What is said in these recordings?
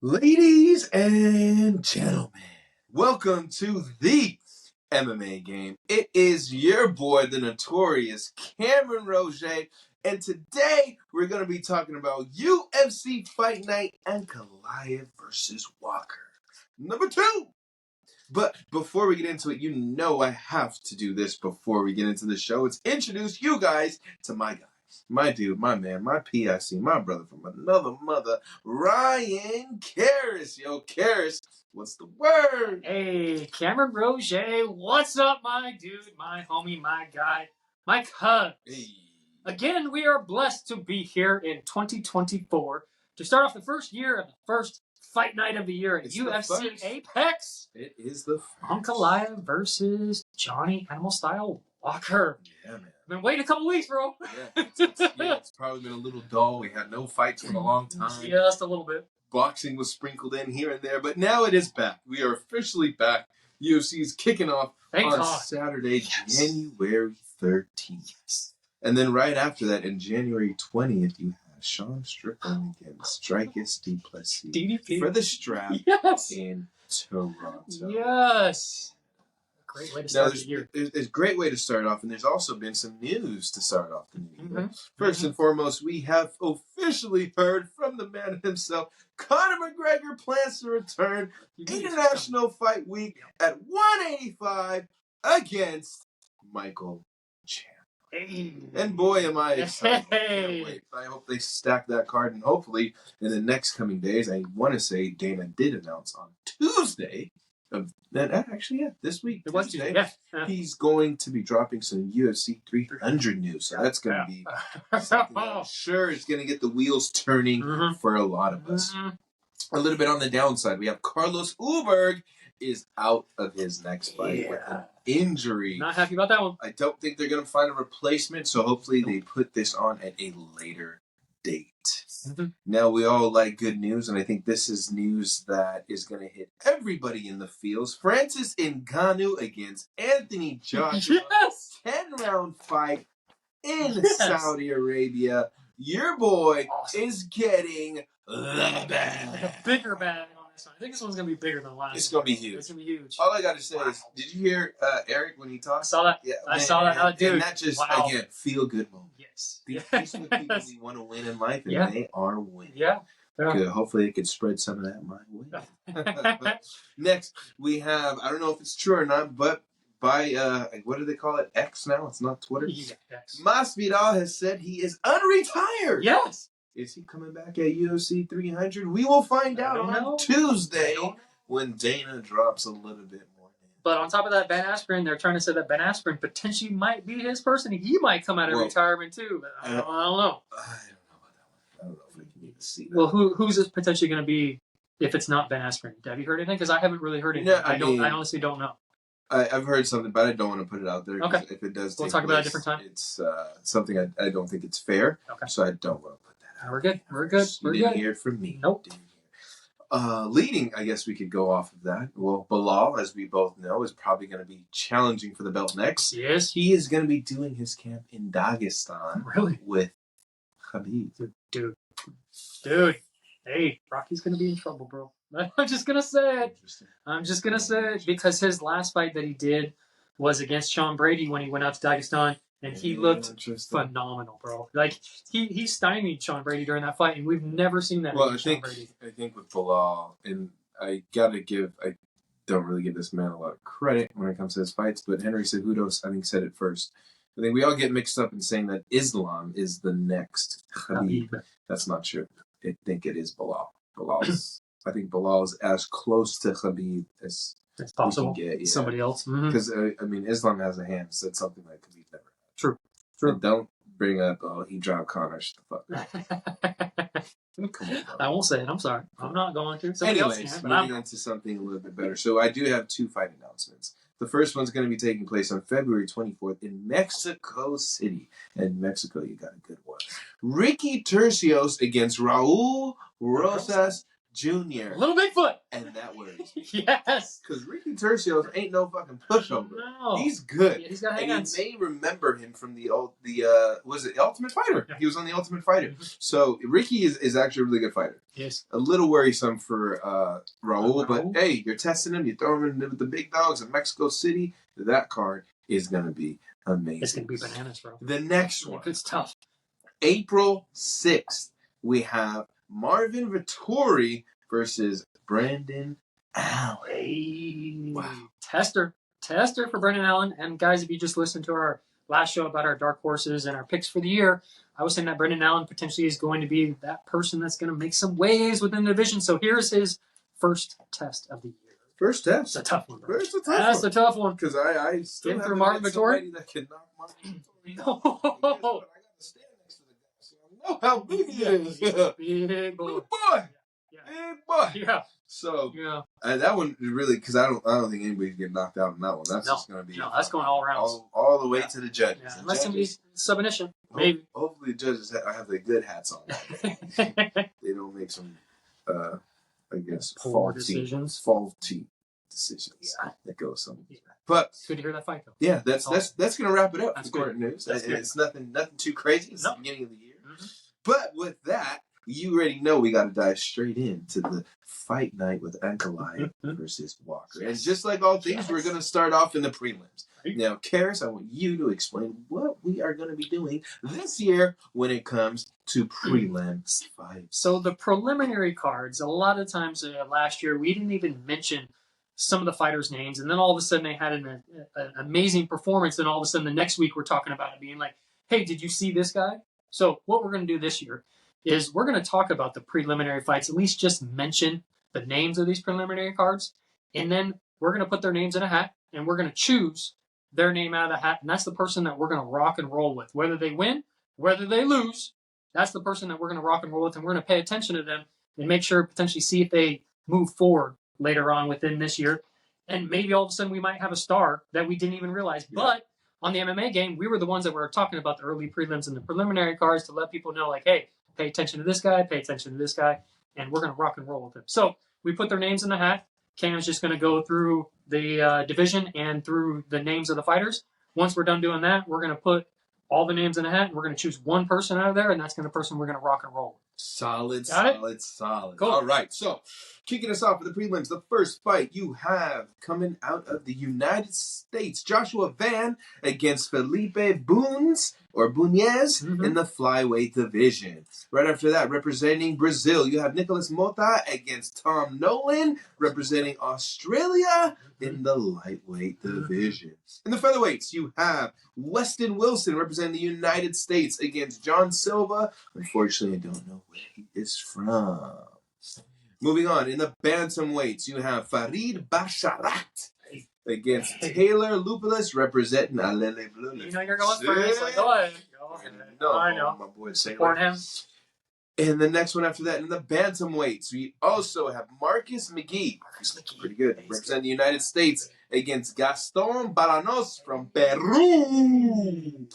Ladies and gentlemen, welcome to the MMA game. It is your boy, the notorious Cameron Roget, and today we're going to be talking about UFC Fight Night Ankalaev versus Walker. Number 2. But before we get into it, you know I have to do this before we get into the show. It's introduce you guys to my guys. My dude, my man, my PIC, my brother from another mother, Ryan Cariss. Yo, Cariss, what's the word? Hey, Cameron Roget, what's up, my dude, my homie, my guy, my cuz? Hey. Again, we are blessed to be here in 2024 to start off the first year of the first fight night of the year at UFC Apex. It is the first. Ankalaev versus Johnny Animal Style Walker. Yeah, man. Been waiting a couple weeks, bro. Yeah, it's probably been a little dull. We had no fights for a long time. Just a little bit. Boxing was sprinkled in here and there, but now it is back. We are officially back. UFC is kicking off on Saturday, January 13th. Yes. And then right after that, in January 20th, you have Sean Strickland against Dricus du Plessis DDP for the strap in Toronto. Yes. Great way to start the year. There's a great way to start off, and there's also been some news to start off the new year. First and foremost, we have officially heard from the man himself. Conor McGregor plans to return International Fight Week at 185 against Michael Chandler. Hey. And boy, am I excited. Can't wait. I hope they stack that card, and hopefully in the next coming days, I want to say Dana did announce on Tuesday this week. It was Tuesday. Yeah. He's going to be dropping some UFC 300 news. So that's going to be something that I'm sure is going to get the wheels turning for a lot of us. A little bit on the downside, we have Carlos Ulberg is out of his next fight with an injury. Not happy about that one. I don't think they're going to find a replacement, so hopefully they put this on at a later date. Now, we all like good news, and I think this is news that is going to hit everybody in the fields. Francis Ngannou against Anthony Joshua. 10-round fight in Saudi Arabia. Your boy is getting the bag. Like a bigger bag on this one. I think this one's going to be bigger than the last. It's going to be huge. It's going to be huge. All I got to say is, did you hear Eric when he talked? I saw that. Yeah, I saw that. Dude. And that just, again, feel-good moment. Yes. These are the people we want to win in life, and they are winning. Yeah. Good. Hopefully, it could spread some of that my way. Next, we have, I don't know if it's true or not, but by, what do they call it? X now? It's not Twitter? Yeah, X. Masvidal has said he is unretired. Yes. Is he coming back at UFC 300? We will find out on Tuesday when Dana drops a little bit more. But on top of that, Ben Askren, they're trying to say that Ben Askren potentially might be his person. He might come out of retirement too. But I don't know. I don't know about that one. I don't know if we can even see that. Well, who's this potentially going to be if it's not Ben Askren? Have you heard anything? Because I haven't really heard anything. I honestly don't know. I've heard something, but I don't want to put it out there. Okay. If it does, we'll talk about it a different time. It's something I don't think it's fair. Okay. So I don't want to put that out. We're good. We're good. You didn't hear it from me. Nope. Leading, I guess we could go off of that. Well, Bilal, as we both know, is probably going to be challenging for the belt next. Yes. He is going to be doing his camp in Dagestan. Really? With Khabib. Dude. Hey, Rocky's going to be in trouble, bro. I'm just going to say it. I'm just going to say it because his last fight that he did was against Sean Brady when he went out to Dagestan. And he looked phenomenal, bro. Like, he stymied Sean Brady during that fight, and we've never seen that. Well, I think with Bilal, and I don't really give this man a lot of credit when it comes to his fights, but Henry Cejudo, I think, said it first. I think we all get mixed up in saying that Islam is the next Khabib. That's not true. I think it is Bilal. I think Bilal is as close to Khabib as possible. We can get, somebody else. Because, Islam has a hand, so that's something that Khabib never had. True. And don't bring up, he dropped Conor. Shut the fuck up. Come on, I won't say it. I'm sorry. I'm not going to. Anyways, moving on to something a little bit better. So I do have 2 fight announcements. The first one's going to be taking place on February 24th in Mexico City. And Mexico, you got a good one. Ricky Tercios against Raul Rosas Jr. Little Bigfoot. And that worries me. Yes. Because Ricky Tercios ain't no fucking pushover. No. He's good. Yeah, he's got hands. And you may remember him from was it Ultimate Fighter? Yeah. He was on the Ultimate Fighter. So Ricky is actually a really good fighter. Yes. A little worrisome for Raul, but hey, you're testing him. You throw him in with the big dogs in Mexico City. That card is going to be amazing. It's going to be bananas, bro. The next one. It's tough. April 6th, we have Marvin Vettori versus Brandon Allen. Hey. Wow. Tester for Brandon Allen. And guys, if you just listened to our last show about our dark horses and our picks for the year, I was saying that Brandon Allen potentially is going to be that person that's going to make some waves within the division. So here's his first test of the year. First test. It's a tough one, bro. That's a tough one. Because I still Getting have through Marvin Vettori. that can knock Marvin Vettori No. out. But I got to stand next to the guy, so I know how big he is. Big boy. Big boy. Yeah. Big boy. Yeah. So yeah. That one really, because I don't think anybody's getting knocked out in that one. That's just going to be that's going all around. All the way to the judges. Yeah. Unless somebody's submission, maybe. Hopefully the judges have their good hats on. They don't make some, I guess, faulty decisions that go somewhere. Yeah. But it's good to hear that fight, though. Yeah, that's going to wrap it up. That's for current news. It's good. nothing too crazy. It's the beginning of the year. Mm-hmm. But with that, you already know we got to dive straight into the fight night with Ankalaev versus Walker. And just like all things, we're going to start off in the prelims. Now, Cariss, I want you to explain what we are going to be doing this year when it comes to prelims fights. So the preliminary cards, a lot of times last year, we didn't even mention some of the fighters' names. And then all of a sudden they had an amazing performance. And all of a sudden the next week we're talking about it being like, hey, did you see this guy? So what we're going to do this year is we're going to talk about the preliminary fights, at least just mention the names of these preliminary cards. And then we're going to put their names in a hat and we're going to choose their name out of the hat. And that's the person that we're going to rock and roll with. Whether they win, whether they lose, that's the person that we're going to rock and roll with. And we're going to pay attention to them and make sure, potentially see if they move forward later on within this year. And maybe all of a sudden we might have a star that we didn't even realize. Yeah. But on the MMA game, we were the ones that were talking about the early prelims and the preliminary cards to let people know, like, hey, pay attention to this guy, pay attention to this guy, and we're going to rock and roll with him. So we put their names in the hat. Cam's just going to go through the division and through the names of the fighters. Once we're done doing that, we're going to put all the names in a hat, and we're going to choose one person out of there, and that's going to be the person we're going to rock and roll with. Solid. Cool. All right, so kicking us off with the prelims, the first fight you have coming out of the United States, Joshua Van against Felipe Bunez in the Flyweight division. Right after that, representing Brazil, you have Nicolas Mota against Tom Nolan, representing Australia in the Lightweight division. In the Featherweights, you have Weston Wilson representing the United States against John Silva. Unfortunately, I don't know where he is from. Moving on, in the Bantamweights, you have Farid Basharat against Taylor Lupulus representing Alele Blue. You know you're going first. Like, go ahead. I know. My boy Support him. And the next one after that, in the Bantamweights, we also have Marcus McGee. Pretty good. Representing the United States against Gaston Balanos from Peru.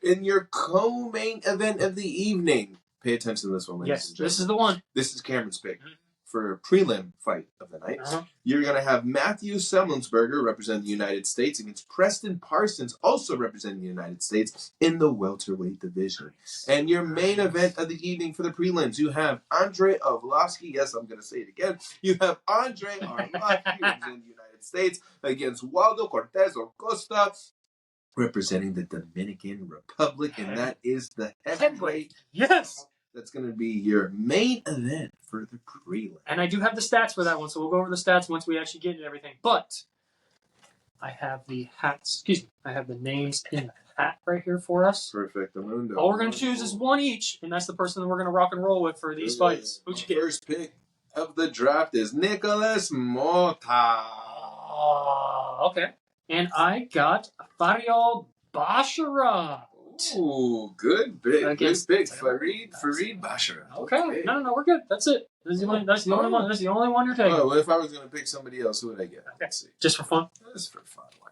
In your co-main event of the evening. Pay attention to this one, ladies and gentlemen. This is the one. This is Cameron's pick. For a prelim fight of the night, you're going to have Matheus Semelsberger representing the United States against Preston Parsons, also representing the United States in the welterweight division. And your main event of the evening for the prelims, you have Andrei Arlovski. Yes, I'm going to say it again. You have Andrei Arlovski representing the United States against Waldo Cortes-Acosta representing the Dominican Republic, and that is the heavyweight. Yes. That's going to be your main event for the prelim. And I do have the stats for that one, so we'll go over the stats once we actually get into everything. But I have the hats. I have the names in the hat right here for us. Perfect. All we're going to choose is one each, and that's the person that we're going to rock and roll with for these fights. Who'd you get? First pick of the draft is Nicolas Mota. Okay. And I got Faryal Basharat. Ooh, good pick. Good pick. Farid Basharat. Okay. No, we're good. That's it. That's the only one. That's the only one you're taking. Oh, well, if I was going to pick somebody else, who would I get? Okay. Let's see. Just for fun? Just for fun. Why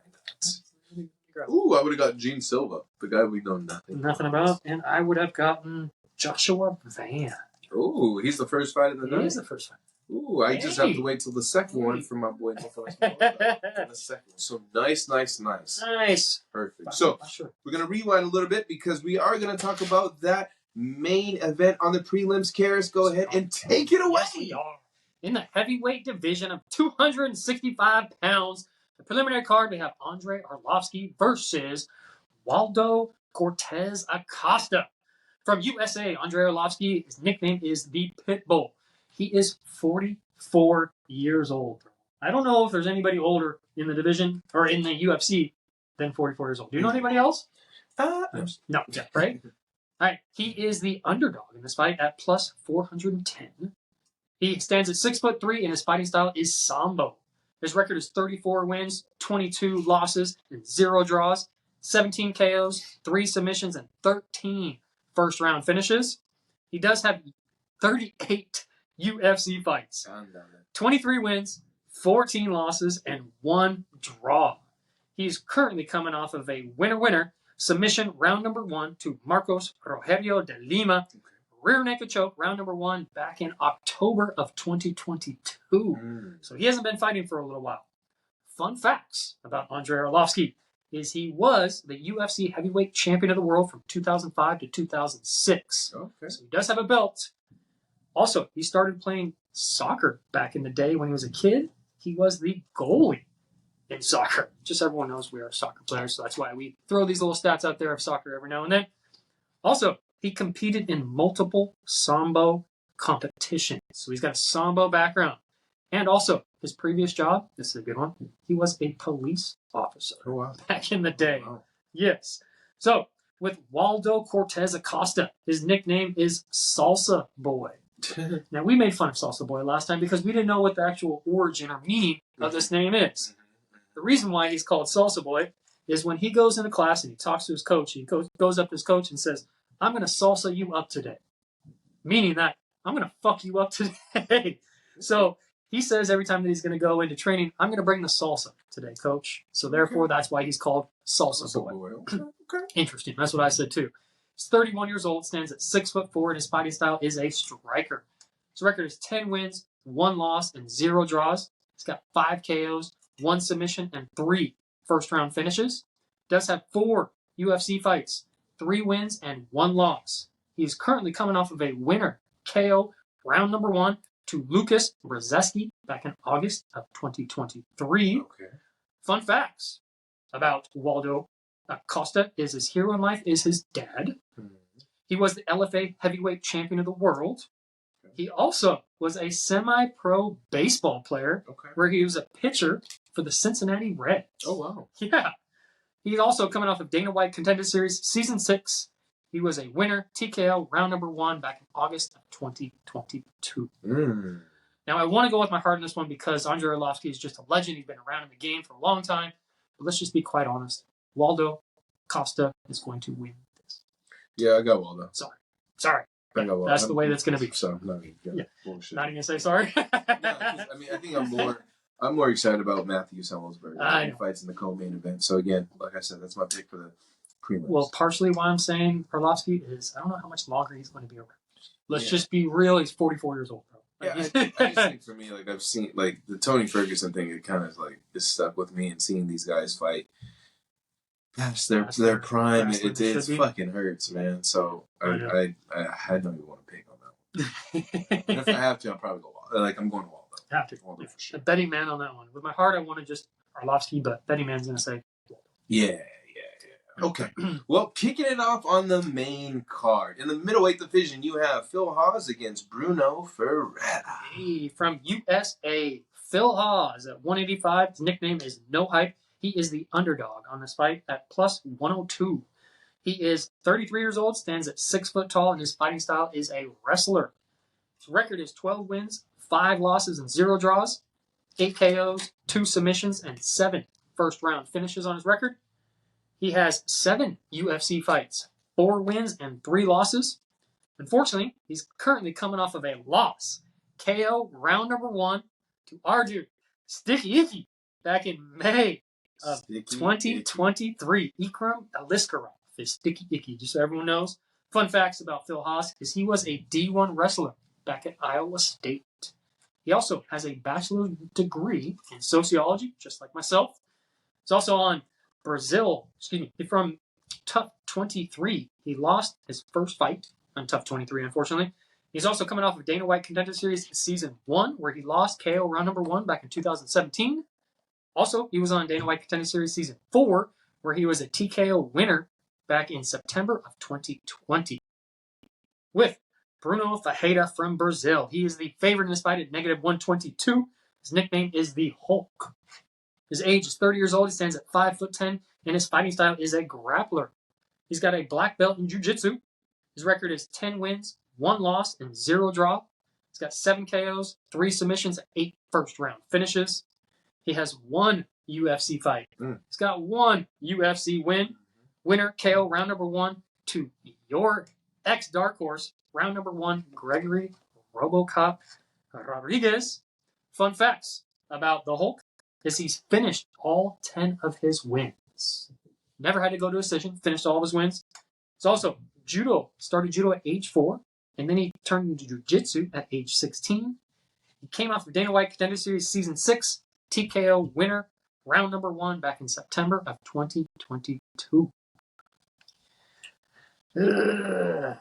not? Ooh, I would have got Gene Silva, the guy we know nothing about. And I would have gotten Joshua Van. Ooh, he's the first fight of the night? He's the first fight. Ooh, I just have to wait till the second one for my boy. The second one. So nice. Nice. Perfect. So we're going to rewind a little bit because we are going to talk about that main event on the prelims. Cariss, go ahead and take it away. Yes, we are. In the heavyweight division of 265 pounds, the preliminary card, we have Andrei Arlovski versus Waldo Cortes-Acosta. From USA, Andrei Arlovski, his nickname is the Pitbull. He is 44 years old. I don't know if there's anybody older in the division or in the UFC than 44 years old. Do you know anybody else? No. Yeah, right? All right. He is the underdog in this fight at plus 410. He stands at 6'3", and his fighting style is Sambo. His record is 34 wins, 22 losses, and 0 draws, 17 KOs, 3 submissions, and 13 first-round finishes. He does have 38 UFC fights, 23 wins, 14 losses, and 1 draw. He's currently coming off of a winner-winner submission round number 1 to Marcos Rogelio de Lima. Rear naked choke, round number 1, back in October of 2022. So he hasn't been fighting for a little while. Fun facts about Andrei Arlovski is he was the UFC heavyweight champion of the world from 2005 to 2006. Okay. So he does have a belt. Also, he started playing soccer back in the day when he was a kid. He was the goalie in soccer. Just everyone knows we are soccer players, so that's why we throw these little stats out there of soccer every now and then. Also, he competed in multiple Sambo competitions. So he's got a Sambo background. And also, his previous job, this is a good one, he was a police officer back in the day. Wow. Yes. So, with Waldo Cortes-Acosta, his nickname is Salsa Boy. Now, we made fun of Salsa Boy last time because we didn't know what the actual origin or meaning of this name is. The reason why he's called Salsa Boy is when he goes into class and he talks to his coach, he goes up to his coach and says, I'm going to salsa you up today. Meaning that I'm going to fuck you up today. So he says every time that he's going to go into training, I'm going to bring the salsa today, coach. So therefore, that's why he's called Salsa Boy. Okay. Interesting. That's what I said too. He's 31 years old, stands at 6'4", and his fighting style is a striker. His record is 10 wins, 1 loss, and 0 draws. He's got 5 KOs, 1 submission, and 3 first-round finishes. Does have 4 UFC fights, 3 wins, and 1 loss. He is currently coming off of a winner KO round number 1 to Lucas Brzeski back in August of 2023. Okay. Fun facts about Waldo Acosta is his hero in life is his dad. He was the LFA heavyweight champion of the world. He also was a semi-pro baseball player where he was a pitcher for the Cincinnati Reds. Oh, wow. Yeah. He's also coming off of Dana White Contender Series Season 6. He was a winner, TKO, round number 1 back in August of 2022. Now, I want to go with my heart in this one because Andrei Arlovski is just a legend. He's been around in the game for a long time. But let's just be quite honest. Waldo Costa is going to win this. Yeah, I got Waldo. Sorry. That's the way that's going to be. So I'm not even going to say sorry. No, I think I'm more excited about Matheus He fights in the co-main event. So again, like I said, that's my pick for the prelims. Well, partially why I'm saying Arlovski is I don't know how much longer he's going to be around. Let's just be real. He's 44 years old, bro. Yeah, I just think for me, like I've seen, like the Tony Ferguson thing, it kind of like is stuck with me, and seeing these guys fight past their prime, it fucking hurts, man. So I don't even want to pick on that one. And if I have to, I'll probably go Waldo. Like I'm going to Waldo. Have to. Waldo for sure. A betting man on that one. With my heart, I want to just Arlovski, but betting man's going to say Waldo. Yeah. Okay. Well, kicking it off on the main card. In the middleweight division, you have Phil Hawes against Bruno Ferreira. Hey, from USA, Phil Hawes at 185. His nickname is No Hype. He is the underdog on this fight at plus 102. He is 33 years old, stands at 6 foot tall, and his fighting style is a wrestler. His record is 12 wins, 5 losses, and 0 draws, 8 KOs, 2 submissions, and 7 first-round finishes on his record. He has 7 UFC fights, 4 wins, and 3 losses. Unfortunately, he's currently coming off of a loss. KO round number 1 to our dude, Sticky Icky, back in May of 2023. Ikram Aliskarov is Sticky Icky, just so everyone knows. Fun facts about Phil Hawes is he was a D1 wrestler back at Iowa State. He also has a bachelor's degree in sociology, just like myself. He's also on from Tough 23. He lost his first fight on Tough 23, unfortunately. He's also coming off of Dana White Contender Series Season 1, where he lost KO round number 1 back in 2017. Also, he was on Dana White Contender Series Season 4, where he was a TKO winner back in September of 2020. With Bruno Ferreira from Brazil. He is the favorite in this fight at -122. His nickname is the Hulk. His age is 30 years old. He stands at 5'10", and his fighting style is a grappler. He's got a black belt in jiu-jitsu. His record is 10 wins, 1 loss, and 0 draw. He's got 7 KOs, 3 submissions, and 8 first-round finishes. He has 1 UFC fight. He's got 1 UFC win. Winner KO round number 1 to your ex-Dark Horse, round number 1, Gregory RoboCop Rodriguez. Fun facts about the Hulk is he's finished all 10 of his wins. Never had to go to a decision, finished all of his wins. He's also started judo at age 4, and then he turned into jiu-jitsu at age 16. He came off of Dana White Contender Series Season 6, TKO winner, round number 1 back in September of 2022. Yeah,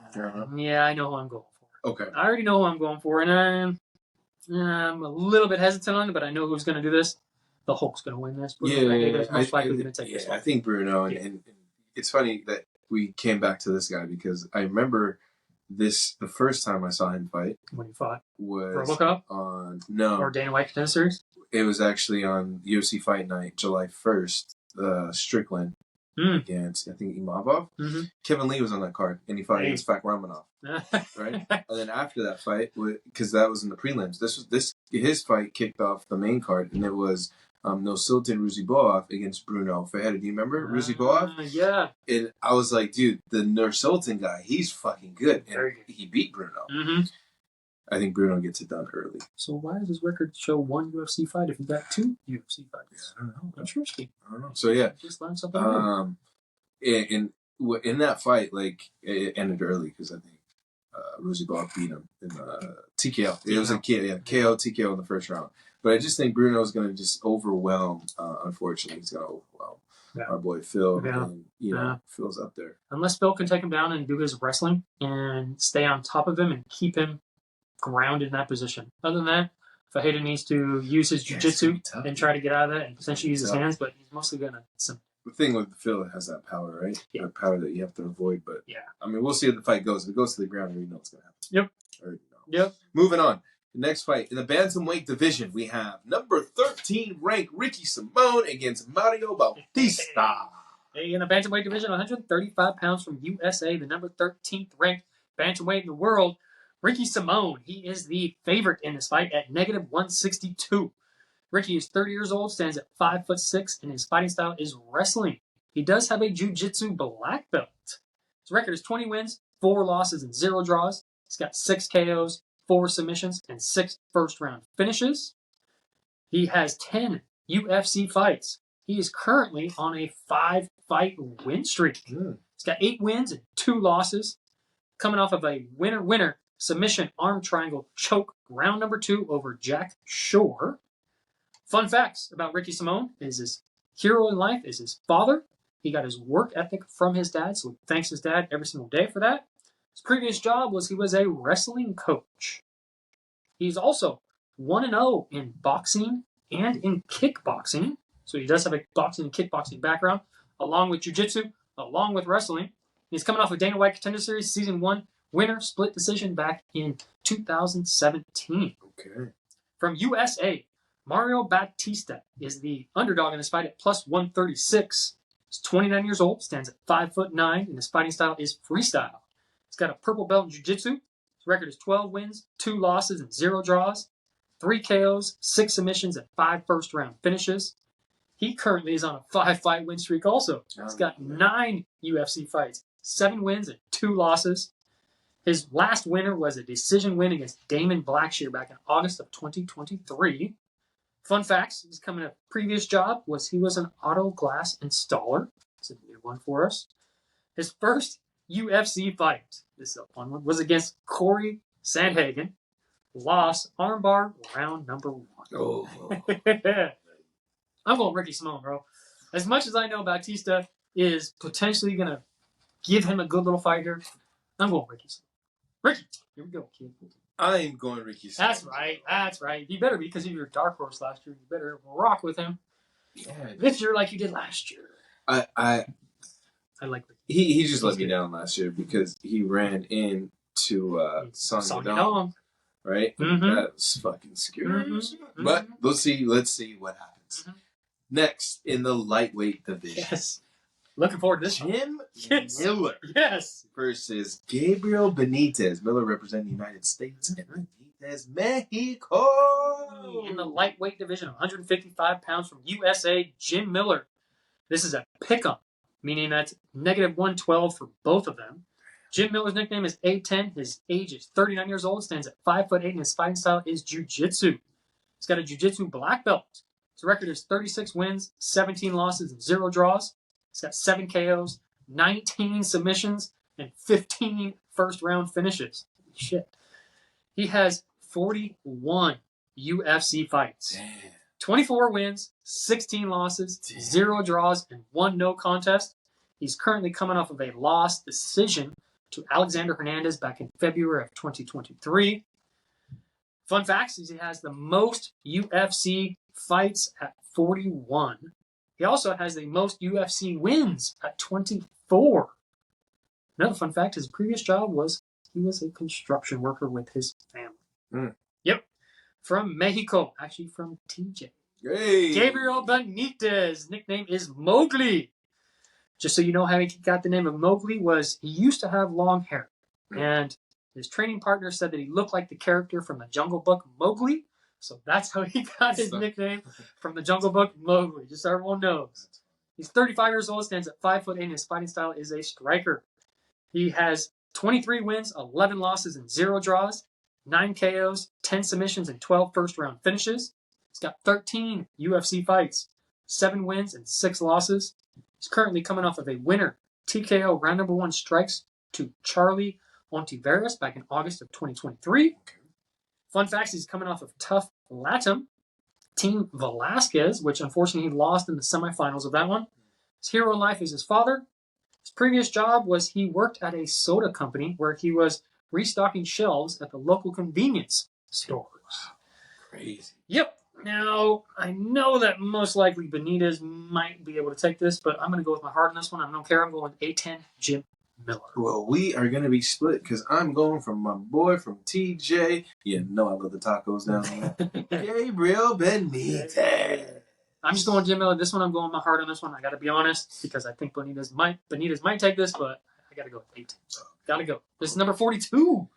I know who I'm going for. Okay. I already know who I'm going for, and I'm a little bit hesitant on it, but I know who's going to do this. The Hulk's going to win this. Bruno most likely going to take this one. I think Bruno, and it's funny that we came back to this guy because I remember the first time I saw him fight. When he fought? Was RoboCop? Or Dana White Contender Series? It was actually on UFC Fight Night, July 1st, Strickland against, I think, Imavov. Mm-hmm. Kevin Lee was on that card, and he fought against Fak Ramanov. Right? And then after that fight, because that was in the prelims, his fight kicked off the main card, and it was Nosilton Ruziboev against Bruno Ferreira. Do you remember Ruziboev? Yeah. And I was like, dude, the Nosilton guy, he's fucking good. And he beat Bruno. Mm-hmm. I think Bruno gets it done early. So why does his record show 1 UFC fight if he got 2 UFC fights? Yeah, I don't know. Interesting. I don't know. So yeah, just learned something new. In that fight, like it ended early because I think Ruziboev beat him in TKO. It was a KO TKO in the first round. But I just think Bruno's going to just overwhelm. Unfortunately, he's going to overwhelm our boy Phil. Yeah. And Phil's up there. Unless Phil can take him down and do his wrestling and stay on top of him and keep him grounded in that position. Other than that, Ferreira needs to use his jiu-jitsu and try to get out of that and potentially use his hands, but he's mostly going to... The thing with Phil has that power, right? Yeah. That power that you have to avoid. But yeah, I mean, we'll see how the fight goes. If it goes to the ground, we know what's going to happen. Yep. Already know. Yep. Moving on. The next fight in the Bantamweight division, we have number 13 ranked Ricky Simón against Mario Bautista. In the Bantamweight division, 135 pounds from USA, the number 13th ranked Bantamweight in the world, Ricky Simón. He is the favorite in this fight at -162. Ricky is 30 years old, stands at 5'6", and his fighting style is wrestling. He does have a jiu-jitsu black belt. His record is 20 wins, 4 losses, and 0 draws. He's got 6 KOs, 4 submissions, and 6 first-round finishes. He has 10 UFC fights. He is currently on a 5-fight win streak. He's got 8 wins and 2 losses, coming off of a winner-winner submission arm triangle choke round number 2 over Jack Shore. Fun facts about Ricky Simón is his hero in life is his father. He got his work ethic from his dad, so he thanks his dad every single day for that. His previous job was he was a wrestling coach. He's also 1-0 in boxing and in kickboxing. So he does have a boxing and kickboxing background, along with jiu-jitsu, along with wrestling. He's coming off of Dana White Contender Series Season 1 winner split decision back in 2017. Okay. From USA, Mario Bautista is the underdog in this fight at +136. He's 29 years old, stands at 5'9", and his fighting style is freestyle. He's got a purple belt in jiu-jitsu. His record is 12 wins, 2 losses, and 0 draws, 3 KOs, 6 submissions, and 5 first-round finishes. He currently is on a 5-fight win streak also. He's got 9 UFC fights, 7 wins, and 2 losses. His last winner was a decision win against Damon Blackshear back in August of 2023. Fun facts, his previous job was he was an auto glass installer. It's a new one for us. His first UFC fight, this is a fun one, was against Corey Sandhagen. loss, armbar, round number 1. Oh. I'm going Ricky Simone, bro. As much as I know Bautista is potentially going to give him a good little fight here, I'm going Ricky Simone. Ricky, here we go, kid. I'm going Ricky Simone. That's right. That's right. You better be, because of your dark horse last year. You better rock with him. Yeah. This year like you did last year. I like Ricky. He just let me down last year because he ran into Song Yadong, right? Mm-hmm. That's fucking scary. Mm-hmm. But let's see what happens. Mm-hmm. Next in the lightweight division. Yes. Looking forward to this. Jim Yes. Miller. Yes. Versus Gabriel Benitez. Miller representing the United States and Benitez, Mexico. In the lightweight division, 155 pounds from USA, Jim Miller. This is a pick-up, meaning that's -112 for both of them. Jim Miller's nickname is A10. His age is 39 years old, stands at 5'8", and his fighting style is jiu-jitsu. He's got a jiu-jitsu black belt. His record is 36 wins, 17 losses, and 0 draws. He's got 7 KOs, 19 submissions, and 15 first-round finishes. Shit. He has 41 UFC fights. Damn. 24 wins, 16 losses, 0 draws, and 1 no contest. He's currently coming off of a loss decision to Alexander Hernandez back in February of 2023. Fun facts is he has the most UFC fights at 41. He also has the most UFC wins at 24. Another fun fact, his previous job was he was a construction worker with his family. Yep. From Mexico, actually from TJ. Hey. Gabriel Benitez, nickname is Mowgli. Just so you know how he got the name of Mowgli was he used to have long hair. And his training partner said that he looked like the character from the Jungle Book, Mowgli. So that's how he got his nickname from the Jungle Book, Mowgli. Just so everyone knows. He's 35 years old, stands at 5'8", and his fighting style is a striker. He has 23 wins, 11 losses, and 0 draws, 9 KOs, 10 submissions, and 12 first-round finishes. He's got 13 UFC fights, 7 wins, and 6 losses. He's currently coming off of a winner TKO round number 1 strikes to Charlie Ontiveros back in August of 2023. Fun facts, he's coming off of tough Latam. Team Velasquez, which unfortunately he lost in the semifinals of that one. His hero in life is his father. His previous job was he worked at a soda company where he was restocking shelves at the local convenience stores. Crazy. Yep. Now, I know that most likely Benitez might be able to take this, but I'm going to go with my heart on this one. I don't care. I'm going with A10, Jim Miller. Well, we are going to be split because I'm going from my boy from TJ. You know I love the tacos down there. Gabriel Benitez. I'm just going Jim Miller. This one, I'm going my heart on this one. I got to be honest because I think Benitez might take this, but I got to go with 8. Got to go. This is number 42.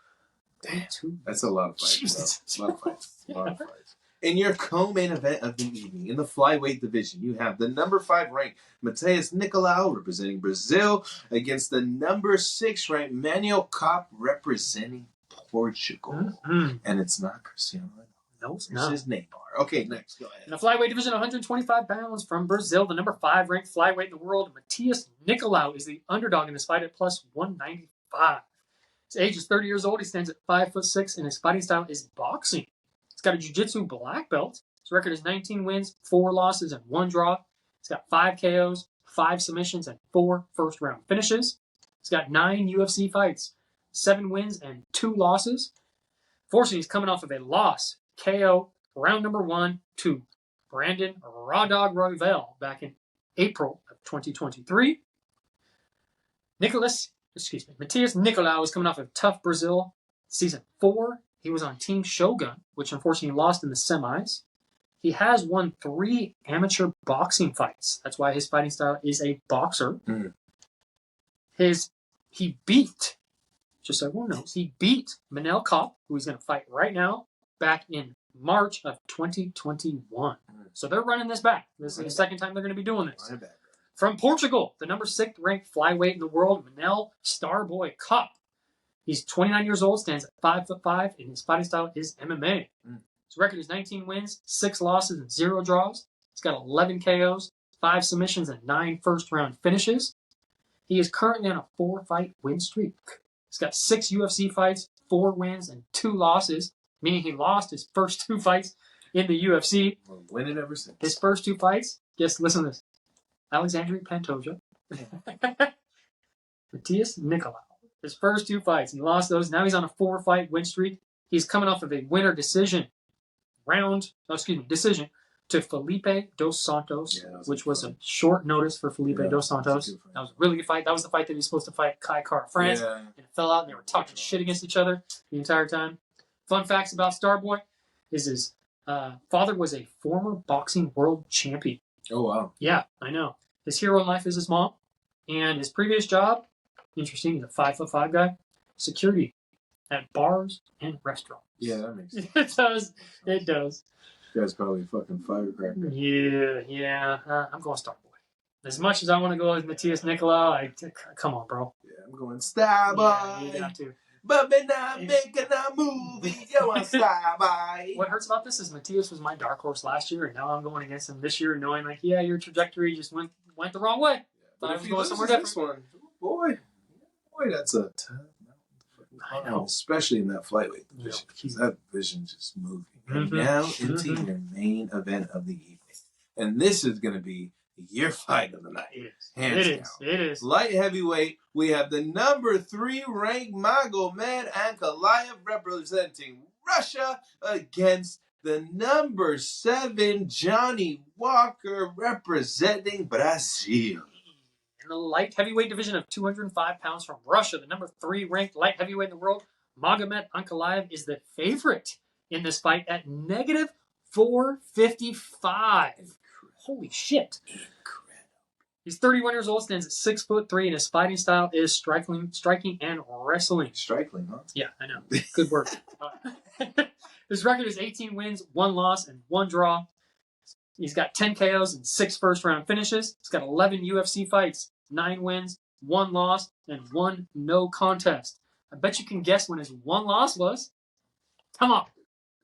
Damn. That's a lot of fights. Jesus. A lot of fights. A lot of fights. In your co-main event of the evening, in the flyweight division, you have the number 5 ranked Matheus Nicolau representing Brazil against the number 6 ranked Manel Kape representing Portugal. Mm-hmm. And it's not Cristiano Ronaldo. No, it's not. This is Neymar. Okay, next. Go ahead. In the flyweight division, 125 pounds from Brazil, the number 5 ranked flyweight in the world, Matheus Nicolau is the underdog in this fight at plus 195. His age is 30 years old. He stands at 5'6", and his fighting style is boxing. He's got a jiu-jitsu black belt. His record is 19 wins, 4 losses, and 1 draw. He's got 5 KOs, 5 submissions, and 4 first-round finishes. He's got 9 UFC fights, 7 wins, and 2 losses. Fortunately, he's coming off of a loss, KO, round number 1 to Brandon Raw Dog Royval back in April of 2023. Matheus Nicolau is coming off of Tough Brazil Season 4. He was on Team Shogun, which unfortunately lost in the semis. He has won 3 amateur boxing fights. That's why his fighting style is a boxer. Mm. He beat, just so everyone knows, he beat Manel Kape, who he's going to fight right now, back in March of 2021. So they're running this back. This is the second time they're going to be doing this. From Portugal, the number 6th ranked flyweight in the world, Manel Starboy Kape. He's 29 years old, stands at 5'5", and his fighting style is MMA. His record is 19 wins, 6 losses, and 0 draws. He's got 11 KOs, 5 submissions, and 9 first-round finishes. He is currently on a 4-fight win streak. He's got 6 UFC fights, 4 wins, and 2 losses. meaning he lost his first 2 fights in the UFC. Well, win it ever since. His first 2 fights, listen to this. Alexandre Pantoja. Matheus Nicolau. His first 2 fights, he lost those. Now he's on a 4-fight win streak. He's coming off of a winner decision to Felipe dos Santos, which was a short notice for Felipe dos Santos. That was a really good fight. That was the fight that he was supposed to fight Kai Kara-France, and it fell out, and they were talking shit against each other the entire time. Fun facts about Starboy is his father was a former boxing world champion. Oh, wow. Yeah, I know. His hero in life is his mom, and his previous job, interesting, he's a 5'5" guy, security at bars and restaurants. Yeah, that makes sense. It does. You guys probably fucking firecracker. Yeah. I'm going Starboy. As much as I want to go with Matheus Nicolau, come on, bro. Yeah, I'm going Starboy. Yeah, you got to. But we're not making a movie. You want Starboy. What hurts about this is Matheus was my dark horse last year, and now I'm going against him this year, knowing like, yeah, your trajectory just went the wrong way. But if you go somewhere different, boy, that's a tough. I know, especially in that flyweight division, because that division's just moving. And now into your main event of the evening. And this is going to be your fight of the night. Hands down. It is. Light heavyweight, we have the number 3 ranked Magomed Ankalaev representing Russia against the number 7 Johnny Walker representing Brazil. In the light heavyweight division of 205 pounds from Russia, the number 3 ranked light heavyweight in the world, Magomed Ankalaev is the favorite in this fight at negative 455. Holy shit. He's 31 years old, stands at 6'3", and his fighting style is striking and wrestling. Striking, huh? Yeah, I know. Good work. His record is 18 wins, 1 loss, and 1 draw. He's got 10 KOs and 6 first-round finishes. He's got 11 UFC fights, 9 wins, 1 loss, and 1 no contest. I bet you can guess when his 1 loss was. Come on.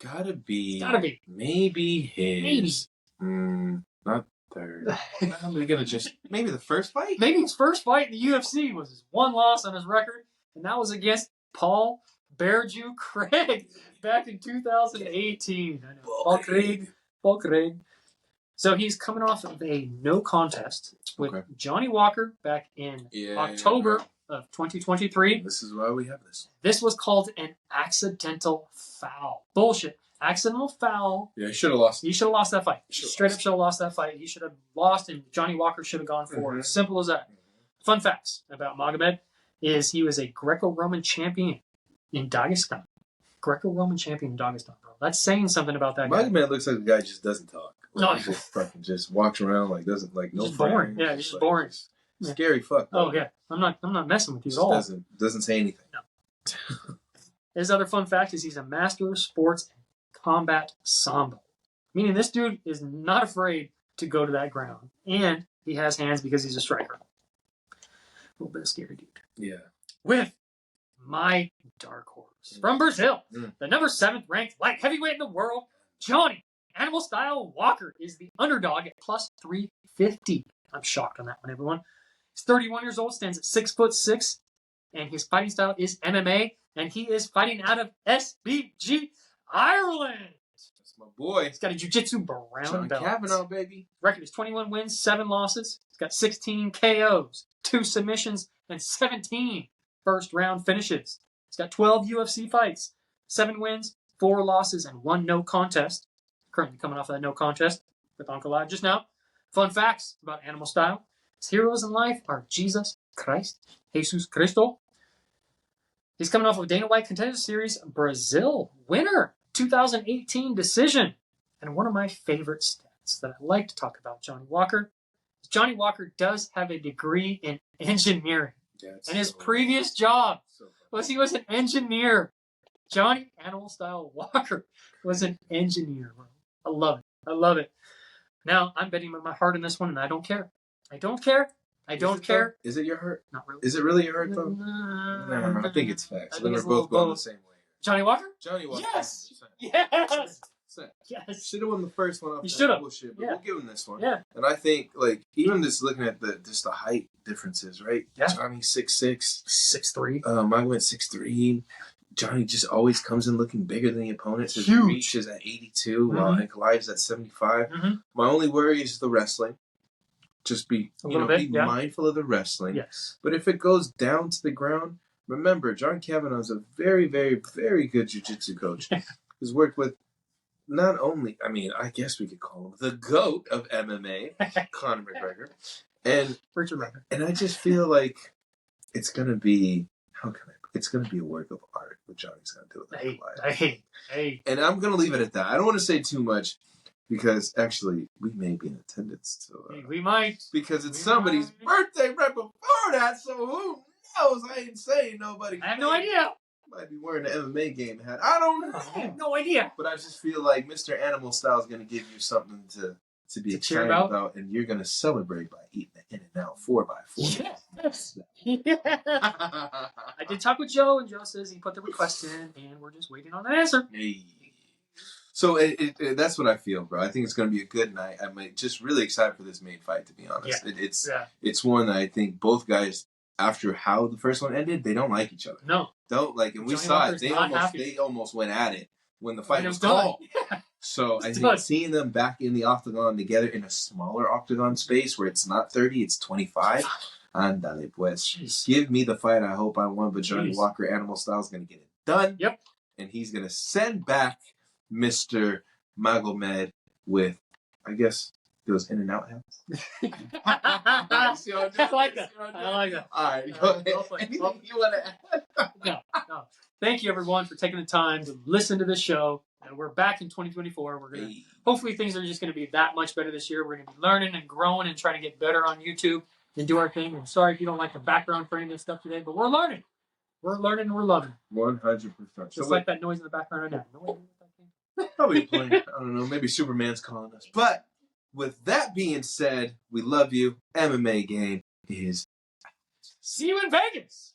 Gotta be. Maybe his. Not third. I'm gonna maybe the first fight? Maybe his first fight in the UFC was his 1 loss on his record, and that was against Paul Bearju Craig back in 2018. I know. Paul Craig. So he's coming off of a no contest with Johnny Walker back in October of 2023. This is why we have this. This was called an accidental foul. Bullshit. Accidental foul. Yeah, he should have lost. He should have lost that fight. Straight up should have lost that fight. He should have lost, and Johnny Walker should have gone for it. Simple as that. Fun facts about Magomed is he was a Greco-Roman champion in Dagestan. Greco-Roman champion in Dagestan, bro. That's saying something about that guy. Magomed looks like a guy just doesn't talk. No, he just walks around like doesn't like no. He's boring. Yeah, he's just boring. Scary fuck. Oh yeah, I'm not messing with you at all. Doesn't say anything. No. His other fun fact is he's a master of sports and combat sambo, meaning this dude is not afraid to go to that ground, and he has hands because he's a striker. A little bit of scary dude. Yeah. With my dark horse from Brazil, the number 7th ranked light heavyweight in the world, Johnny Animal Style Walker is the underdog at plus 350. I'm shocked on that one, everyone. He's 31 years old, stands at 6'6", and his fighting style is MMA, and he is fighting out of SBG Ireland. That's my boy. He's got a jiu-jitsu brown belt. Kavanaugh, baby. Record is 21 wins, 7 losses. He's got 16 KOs, 2 submissions, and 17 first-round finishes. He's got 12 UFC fights, 7 wins, 4 losses, and 1 no contest. Currently coming off of that no contest with Ankalaev just now. Fun facts about Animal Style. His heroes in life are Jesus Cristo. He's coming off of Dana White Contender Series Brazil winner, 2018 decision. And one of my favorite stats that I like to talk about Johnny Walker is Johnny Walker does have a degree in engineering. And his previous job was he was an engineer. Johnny Animal Style Walker was an engineer, bro. I love it. I love it. Now, I'm betting with my heart in this one, and I don't care. I don't care. I don't care. Is it your heart? Not really. Is it really your heart, though? No, I think it's facts. Then we're both going the same way. Johnny Walker? Johnny Walker. Yes! 100%. Yes! Yes. Should have won the first one off. You should have. Bullshit, but we'll give him this one. Yeah. And I think, like, even just looking at the height differences, right? Yeah. Johnny 6'6". 6'3". I went 6'3". Johnny just always comes in looking bigger than the opponent. His Huge. reach is at 82, while Ankalaev's at 75. My only worry is the wrestling. Just be mindful of the wrestling. Yes. But if it goes down to the ground, remember, John Kavanaugh's a very, very, very good jiu-jitsu coach. He's worked with not only, I guess we could call him the GOAT of MMA, Conor McGregor. And Richard McGregor. And I just feel like it's going to be, it's going to be a work of art what Johnny's going to do with Ankalaev. Hey. And I'm going to leave it at that. I don't want to say too much because actually we may be in attendance. We might. Because it's somebody's birthday right before that, so who knows? I ain't saying nobody. I have no idea. Might be wearing an MMA game hat. I don't know. I have no idea. But I just feel like Mr. Animal Style is going to give you something to be excited about, and you're going to celebrate by eating the In-N-Out 4x4. Yes. I did talk with Joe, and Joe says he put the request in, and we're just waiting on an answer. Hey. So that's what I feel, bro. I think it's going to be a good night. I'm just really excited for this main fight, to be honest. Yeah. It's one that I think both guys, after how the first one ended, they don't like each other. No. Don't like, and we saw it. They almost went at it when the fight was called. Yeah. So I think seeing them back in the octagon together in a smaller octagon space where it's not 30, it's 25. Andale, pues. Jeez. Give me the fight I hope I won, but Johnny Walker Animal Style is going to get it done. Yep. And he's going to send back Mr. Magomed with, I guess, those In-N-Out hats. I like that. All right. Go ahead. Anything you want to add? No. Thank you, everyone, for taking the time to listen to this show. We're back in 2024. We're gonna hopefully things are just going to be that much better this year. We're going to be learning and growing and trying to get better on YouTube and do our thing. I'm sorry if you don't like the background for any of this stuff today, but we're learning. We're learning and we're loving. 100%. Just like that noise in the background right now. No idea what that thing. Probably playing. I don't know. Maybe Superman's calling us. But with that being said, we love you. MMA game is. See you in Vegas.